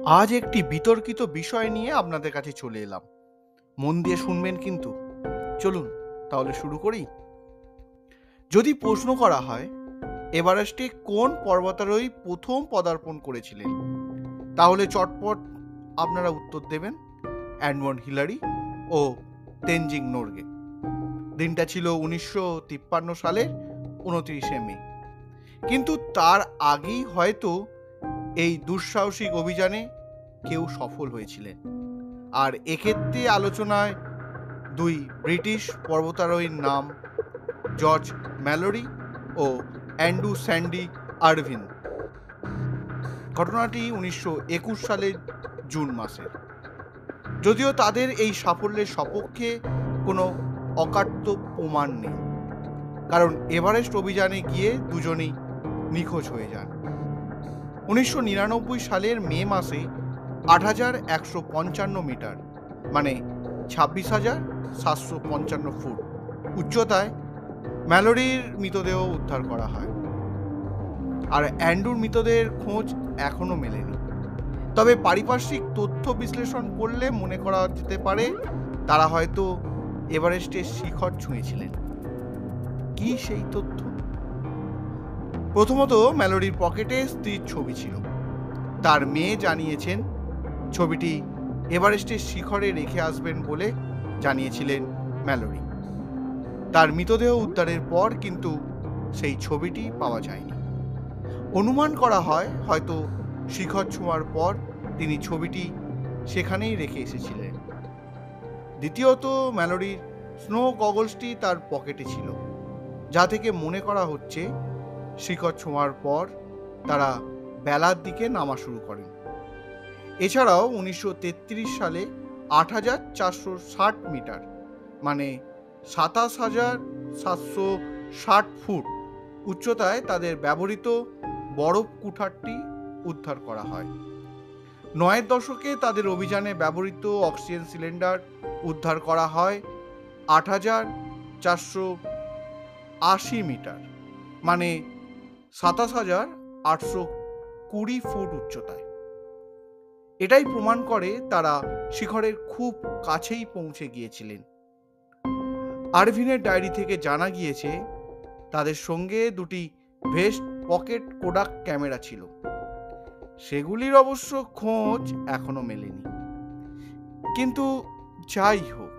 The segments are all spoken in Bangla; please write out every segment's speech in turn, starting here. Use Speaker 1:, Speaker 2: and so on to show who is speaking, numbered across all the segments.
Speaker 1: আজ একটি বিতর্কিত বিষয় নিয়ে আপনাদের কাছে চলে এলাম। মন দিয়ে শুনবেন কিন্তু। চলুন তাহলে শুরু করি। যদি প্রশ্ন করা হয় এভারেস্টে কোন পর্বতারোহী প্রথম পদার্পণ করেছিলেন, তাহলে চটপট আপনারা উত্তর দেবেন এডমন্ড হিলারি ও তেনজিং নোরগে। দিনটা ছিল 1953 সালের 29শে মে। কিন্তু তার আগেই হয়তো এই দুঃসাহসিক অভিযানে কেউ সফল হয়েছিলেন। আর এক্ষেত্রে আলোচনায় দুই ব্রিটিশ পর্বতারোহীর নাম, জর্জ ম্যালোরি ও অ্যান্ড্রু স্যান্ডি আরভিন। ঘটনাটি 1921 সালের জুন মাসের। যদিও তাদের এই সাফল্যের সপক্ষে কোনো অকাট্য প্রমাণ নেই, কারণ এভারেস্ট অভিযানে গিয়ে দুজনেই নিখোঁজ হয়ে যান। 1999 সালের মে মাসে 8,155 মিটার মানে 26,755 ফুট উচ্চতায় ম্যালোরির মৃতদেহ উদ্ধার করা হয়। আর অ্যান্ড্রুর মৃতদেহের খোঁজ এখনো মেলেনি। তবে পারিপার্শ্বিক তথ্য বিশ্লেষণ করলে মনে করা যেতে পারে তারা হয়তো এভারেস্টের শিখর ছুঁয়েছিলেন। কি সেই তথ্য? প্রথমত, ম্যালোরির পকেটে স্ত্রীর ছবি ছিল। তার মেয়ে জানিয়েছেন ছবিটি এভারেস্টের শিখরে রেখে আসবেন বলে জানিয়েছিলেন ম্যালোরি। তার মৃতদেহ উদ্ধারের পর কিন্তু সেই ছবিটি পাওয়া যায়নি। অনুমান করা হয় হয়তো শিখর ছোঁয়ার পর তিনি ছবিটি সেখানেই রেখে এসেছিলেন। দ্বিতীয়ত, ম্যালোরির স্নো গগলসটি তার পকেটে ছিল, যা থেকে মনে করা হচ্ছে শিখর ছোঁয়ার পর তারা বেলার দিকে নামা শুরু করেন। এছাড়াও 1933 সালে 8,460 মিটার মানে 27,760 ফুট উচ্চতায় তাদের ব্যবহৃত বরফ কুঠারটি উদ্ধার করা হয়। 9-এর দশকে তাদের অভিযানে ব্যবহৃত অক্সিজেন সিলিন্ডার উদ্ধার করা হয় 8,480 মিটার মানে 27,820 ফুট উচ্চতায়। এটাই প্রমাণ করে তারা শিখরের খুব কাছেই পৌঁছে গিয়েছিলেন। আরভিনের ডায়েরি থেকে জানা গিয়েছে তাদের সঙ্গে দুটি ভেস্ট পকেট কোডাক ক্যামেরা ছিল। সেগুলির অবশ্য খোঁজ এখনো মেলেনি। কিন্তু যাই হোক,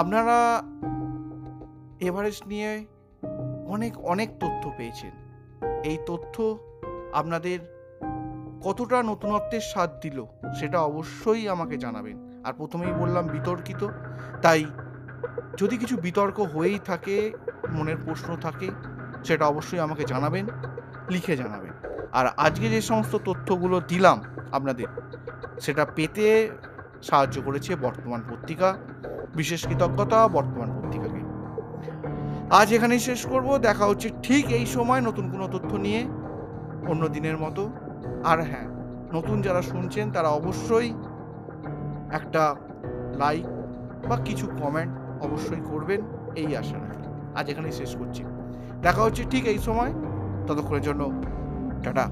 Speaker 1: আপনারা এভারেস্ট নিয়ে অনেক তথ্য পেয়েছেন। এই তথ্য আপনাদের কতটা নতুনত্বের স্বাদ দিল সেটা অবশ্যই আমাকে জানাবেন। আর প্রথমেই বললাম বিতর্কিত, তাই যদি কিছু বিতর্ক হয়েই থাকে, মনের প্রশ্ন থাকে, সেটা অবশ্যই আমাকে জানাবেন, লিখে জানাবেন। আর আজকে যে সমস্ত তথ্যগুলো দিলাম আপনাদের, সেটা পেতে সাহায্য করেছে বর্তমান পত্রিকা। বিশেষ কৃতজ্ঞতা বর্তমান পত্রিকাকে। আজ এখানেই শেষ করব। দেখা হচ্ছে ঠিক এই সময় নতুন কোনো তথ্য নিয়ে, অন্য দিনের মতো। আর হ্যাঁ, নতুন যারা শুনছেন তারা অবশ্যই একটা লাইক বা কিছু কমেন্ট অবশ্যই করবেন, এই আশা রাখি। আজ এখানেই শেষ করছি। দেখা হচ্ছে ঠিক এই সময়। ততক্ষণের জন্য টাটা।